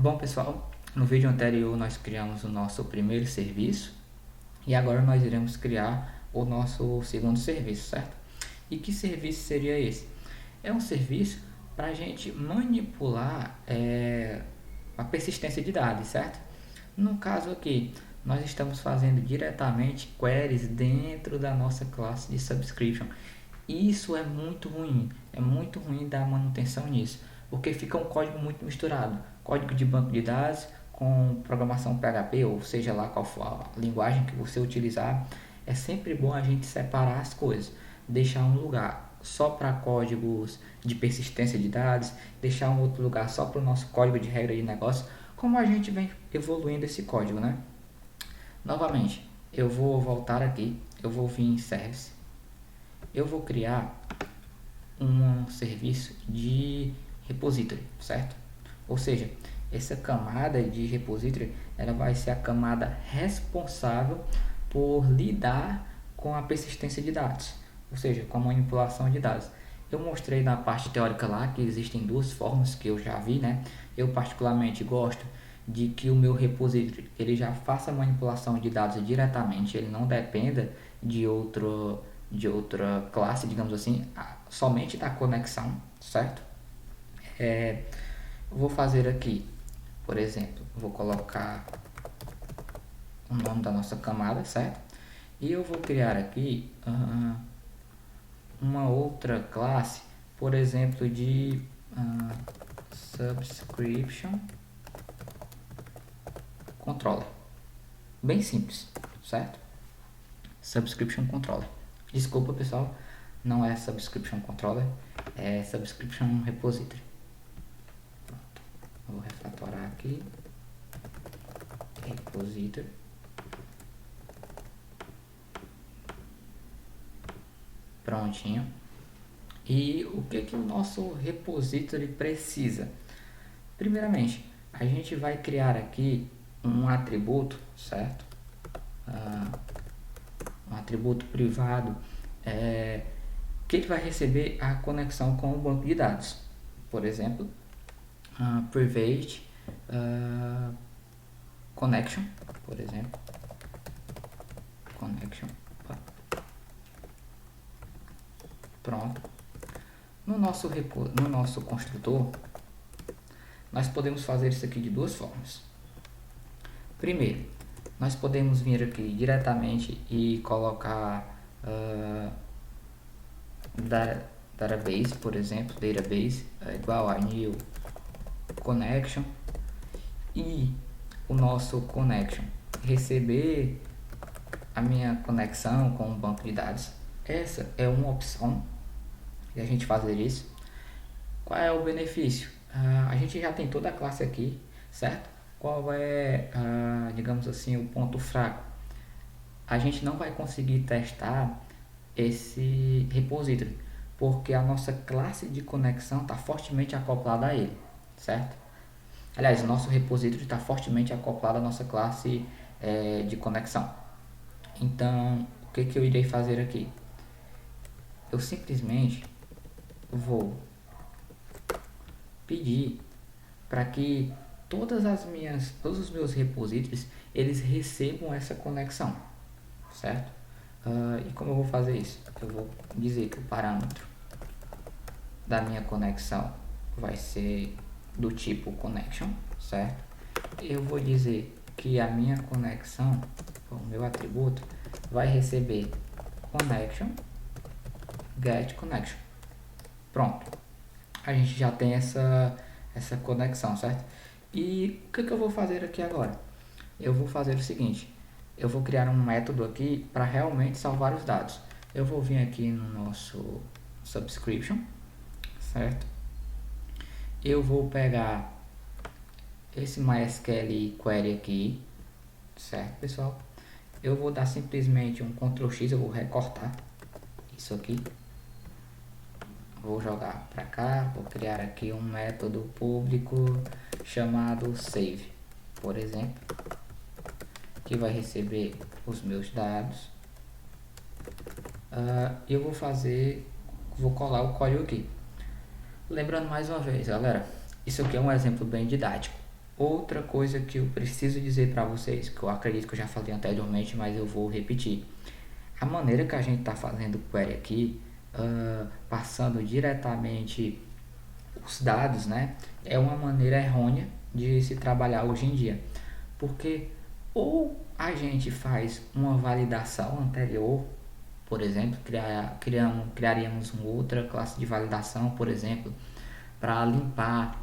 Bom, pessoal, no vídeo anterior nós criamos o nosso primeiro serviço e agora nós iremos criar o nosso segundo serviço, certo? E que serviço seria esse? É um serviço para a gente manipular a persistência de dados, certo? No caso aqui, nós estamos fazendo diretamente queries dentro da nossa classe de subscription. Isso é muito ruim dar manutenção nisso, porque fica um código muito misturado, código de banco de dados com programação PHP, ou seja lá qual for a linguagem que você utilizar. É sempre bom a gente separar as coisas, deixar um lugar só para códigos de persistência de dados, deixar um outro lugar só para o nosso código de regra de negócio, como a gente vem evoluindo esse código, né? Novamente, eu vou voltar aqui, eu vou vir em Service, eu vou criar um serviço de repository, certo? Ou seja, essa camada de repository, ela vai ser a camada responsável por lidar com a persistência de dados, ou seja, com a manipulação de dados. Eu mostrei na parte teórica lá que existem duas formas que eu já vi, né? Eu particularmente gosto de que o meu repository ele já faça a manipulação de dados diretamente, ele não dependa de outra classe, digamos assim, somente da conexão, certo? Vou fazer aqui, por exemplo, vou colocar o nome da nossa camada, certo? E eu vou criar aqui uma outra classe, por exemplo, de subscription controller, bem simples, certo? Subscription controller. Desculpa, pessoal, não é subscription controller, é subscription repository. Pronto. Vou refatorar aqui. Repository. Prontinho. E o que o nosso repository precisa? Primeiramente, a gente vai criar aqui um atributo, certo? Um atributo privado que ele vai receber a conexão com o banco de dados. Por exemplo, private connection, por exemplo, connection. Pronto. No nosso construtor, nós podemos fazer isso aqui de duas formas. Primeiro, nós podemos vir aqui diretamente e colocar database, por exemplo, database igual a new connection, e o nosso connection receber a minha conexão com o banco de dados. Essa é uma opção de a gente fazer isso. Qual é o benefício? A gente já tem toda a classe aqui, certo? Qual é, digamos assim, o ponto fraco? A gente não vai conseguir testar esse repository, porque a nossa classe de conexão está fortemente acoplada a ele, certo? Aliás, o nosso repository está fortemente acoplado à nossa classe de conexão. Então, o que eu irei fazer aqui? Eu simplesmente vou pedir para que todos os meus repositórios eles recebam essa conexão, certo? E como eu vou fazer isso? Eu vou dizer que o parâmetro da minha conexão vai ser do tipo connection, certo? Eu vou dizer que a minha conexão, o meu atributo, vai receber connection get connection. Pronto, a gente já tem essa conexão, certo? E o que eu vou fazer aqui agora? Eu vou fazer o seguinte, eu vou criar um método aqui para realmente salvar os dados. Eu vou vir aqui no nosso subscription, certo? Eu vou pegar esse MySQL query aqui, certo, pessoal? Eu vou dar simplesmente um Ctrl X, eu vou recortar isso aqui. Vou jogar para cá, vou criar aqui um método público chamado save, por exemplo, que vai receber os meus dados. Eu vou colar o código aqui. Lembrando mais uma vez, galera, isso aqui é um exemplo bem didático. Outra coisa que eu preciso dizer para vocês, que eu acredito que eu já falei anteriormente, mas eu vou repetir. A maneira que a gente está fazendo o query aqui, passando diretamente os dados, né, é uma maneira errônea de se trabalhar hoje em dia. Porque ou a gente faz uma validação anterior, por exemplo, criaríamos uma outra classe de validação, por exemplo, para limpar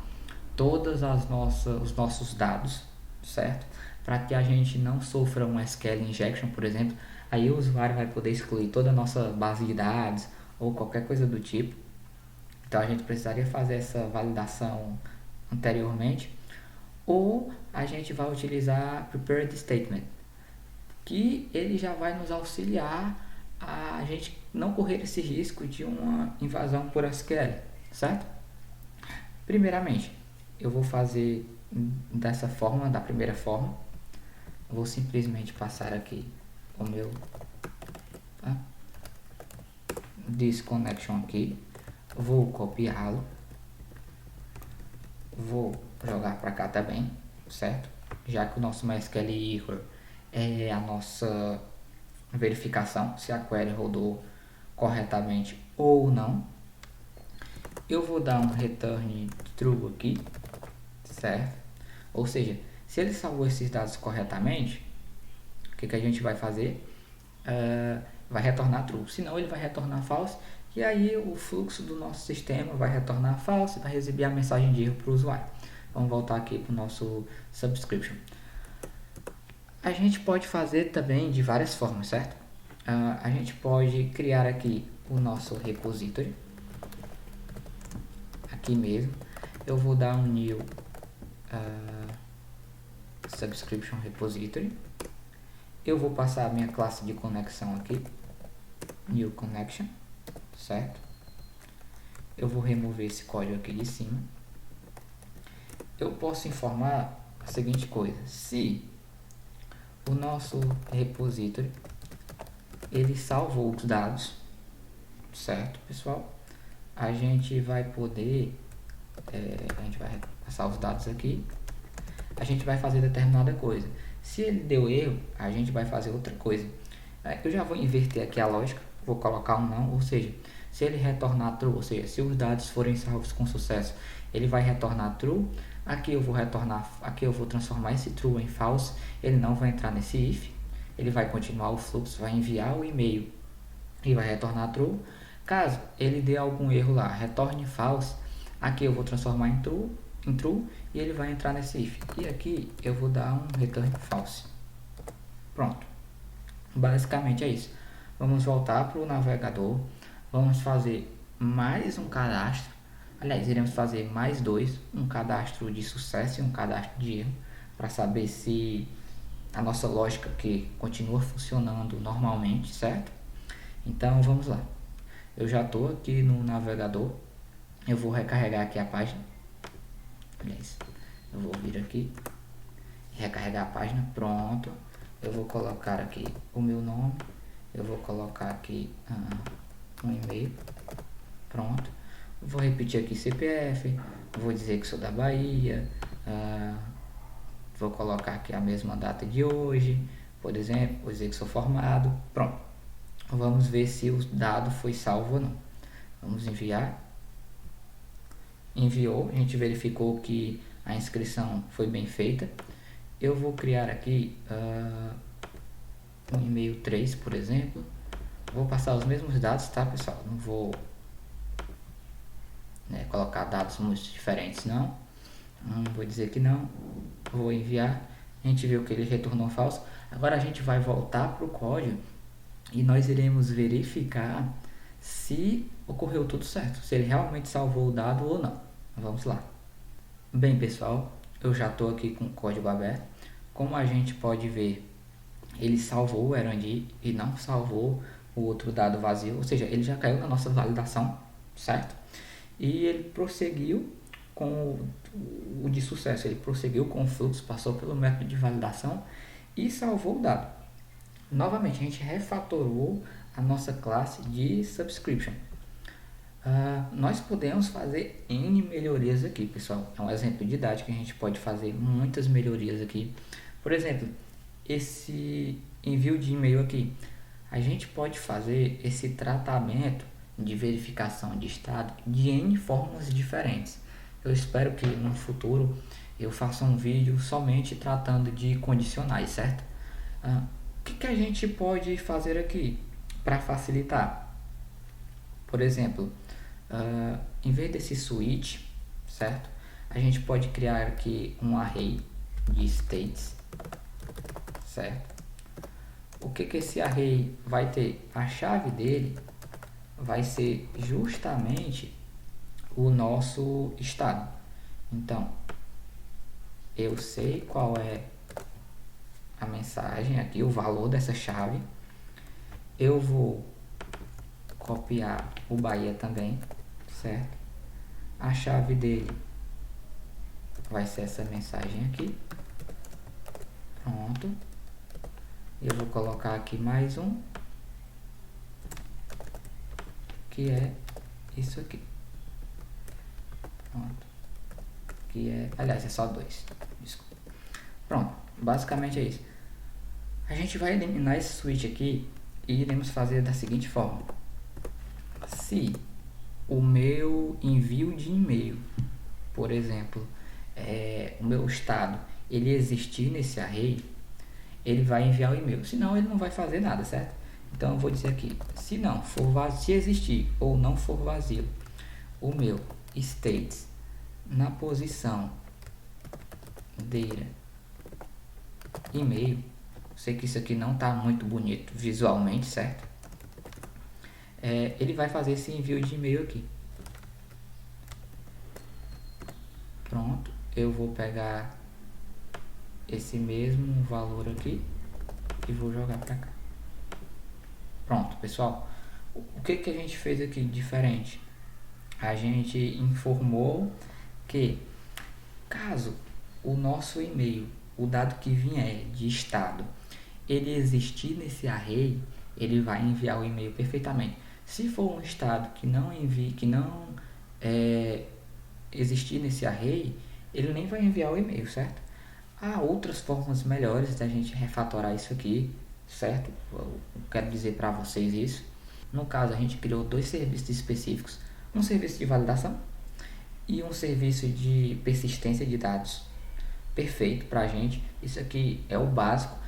todas os nossos dados, certo? Para que a gente não sofra um SQL injection, por exemplo, aí o usuário vai poder excluir toda a nossa base de dados ou qualquer coisa do tipo. Então a gente precisaria fazer essa validação anteriormente, ou a gente vai utilizar prepared statement, que ele já vai nos auxiliar a gente não correr esse risco de uma invasão por SQL, certo? Primeiramente, eu vou fazer dessa forma, da primeira forma. Vou simplesmente passar aqui o meu disconnection aqui, vou copiá-lo, vou jogar para cá também, certo? Já que o nosso MySQL error é a nossa verificação se a query rodou corretamente ou não. Eu vou dar um return true aqui, certo? Ou seja, se ele salvou esses dados corretamente, o que a gente vai fazer? Vai retornar true, senão ele vai retornar false, e aí o fluxo do nosso sistema vai retornar false e vai receber a mensagem de erro para o usuário. Vamos voltar aqui para o nosso subscription. A gente pode fazer também de várias formas, certo? A gente pode criar aqui o nosso repository, aqui mesmo. Eu vou dar um new subscription repository. Eu vou passar a minha classe de conexão aqui, new connection, certo? Eu vou remover esse código aqui de cima. Eu posso informar a seguinte coisa: se o nosso repository ele salvou os dados, certo, pessoal? A gente vai poder, a gente vai passar os dados aqui. A gente vai fazer determinada coisa. Se ele deu erro, a gente vai fazer outra coisa. Eu já vou inverter aqui a lógica, vou colocar um não, ou seja, se ele retornar true, ou seja, se os dados forem salvos com sucesso, ele vai retornar true. Aqui eu vou transformar esse true em false, ele não vai entrar nesse if, ele vai continuar o fluxo, vai enviar o e-mail e vai retornar true. Caso ele dê algum erro lá, retorne false, aqui eu vou transformar em true e ele vai entrar nesse if. E aqui eu vou dar um return false. Pronto. Basicamente é isso. Vamos voltar para o navegador. Vamos fazer mais um cadastro. Aliás, iremos fazer mais dois. Um cadastro de sucesso e um cadastro de erro. Para saber se a nossa lógica aqui continua funcionando normalmente, certo? Então vamos lá. Eu já estou aqui no navegador. Eu vou recarregar aqui a página. Aliás, eu vou vir aqui, recarregar a página, pronto. Eu vou colocar aqui o meu nome, eu vou colocar aqui um e-mail, pronto. Vou repetir aqui CPF, vou dizer que sou da Bahia, vou colocar aqui a mesma data de hoje, por exemplo, vou dizer que sou formado, pronto. Vamos ver se o dado foi salvo ou não. Vamos enviar. Enviou, a gente verificou que a inscrição foi bem feita. Eu vou criar aqui um e-mail 3, por exemplo. Vou passar os mesmos dados, tá, pessoal? Não vou colocar dados muito diferentes, não. Vou dizer que não. Vou enviar. A gente viu que ele retornou falso. Agora a gente vai voltar para o código e nós iremos verificar se ocorreu tudo certo, se ele realmente salvou o dado ou não. Vamos lá. Bem, pessoal, eu já estou aqui com o código aberto. Como a gente pode ver, ele salvou o errand e não salvou o outro dado vazio, ou seja, ele já caiu na nossa validação, certo? E ele prosseguiu com o de sucesso, ele prosseguiu com o fluxo, passou pelo método de validação e salvou o dado. Novamente, a gente refatorou a nossa classe de subscription. Nós podemos fazer N melhorias aqui, pessoal. É um exemplo didático que a gente pode fazer muitas melhorias aqui. Por exemplo, esse envio de e-mail aqui. A gente pode fazer esse tratamento de verificação de estado de N formas diferentes. Eu espero que no futuro eu faça um vídeo somente tratando de condicionais, certo? O que a gente pode fazer aqui para facilitar? Por exemplo, em vez desse switch, certo? A gente pode criar aqui um array de states, certo? O que esse array vai ter? A chave dele vai ser justamente o nosso estado. Então, eu sei qual é a mensagem aqui, o valor dessa chave. Eu vou copiar o Bahia também, certo? A chave dele vai ser essa mensagem aqui. Pronto. Eu vou colocar aqui mais um, que é isso aqui. Pronto. Que é, aliás, é só dois. Desculpa. Pronto. Basicamente é isso. A gente vai eliminar esse switch aqui e iremos fazer da seguinte forma. Se o meu envio de e-mail, por exemplo, o meu estado, ele existir nesse array, ele vai enviar o e-mail, senão ele não vai fazer nada, certo? Então eu vou dizer aqui, se não for vazio, se existir ou não for vazio o meu states na posição de e-mail, sei que isso aqui não está muito bonito visualmente, certo? Ele vai fazer esse envio de e-mail aqui. Pronto, eu vou pegar esse mesmo valor aqui e vou jogar para cá. Pronto, pessoal. O que a gente fez aqui diferente? A gente informou que caso o nosso e-mail, o dado que vier de estado, ele existir nesse array, ele vai enviar o e-mail perfeitamente. Se for um estado que não envie, que não existir nesse array, ele nem vai enviar o e-mail, certo? Há outras formas melhores da gente refatorar isso aqui, certo? Eu quero dizer para vocês isso. No caso, a gente criou dois serviços específicos, um serviço de validação e um serviço de persistência de dados. Perfeito para a gente. Isso aqui é o básico.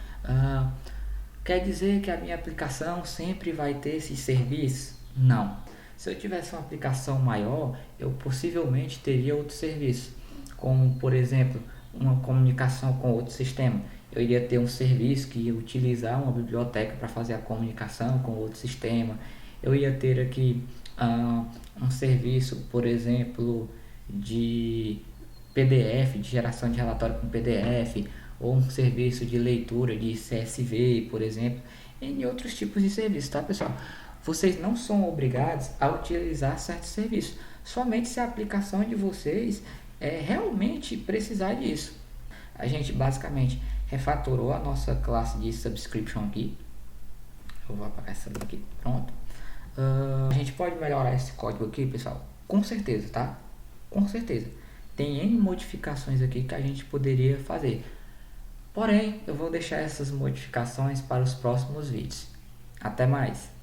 Quer dizer que a minha aplicação sempre vai ter esse serviço? Não. Se eu tivesse uma aplicação maior, eu possivelmente teria outro serviço, como por exemplo uma comunicação com outro sistema. Eu iria ter um serviço que ia utilizar uma biblioteca para fazer a comunicação com outro sistema. Eu ia ter aqui um serviço, por exemplo, de PDF, de geração de relatório com PDF, ou um serviço de leitura de CSV, por exemplo, em outros tipos de serviços, tá, pessoal? Vocês não são obrigados a utilizar certos serviços, somente se a aplicação de vocês realmente precisar disso. A gente basicamente refatorou a nossa classe de subscription aqui. Eu vou apagar essa aqui, pronto. A gente pode melhorar esse código aqui, pessoal? Com certeza, tá? Com certeza. Tem N modificações aqui que a gente poderia fazer. Porém, eu vou deixar essas modificações para os próximos vídeos. Até mais!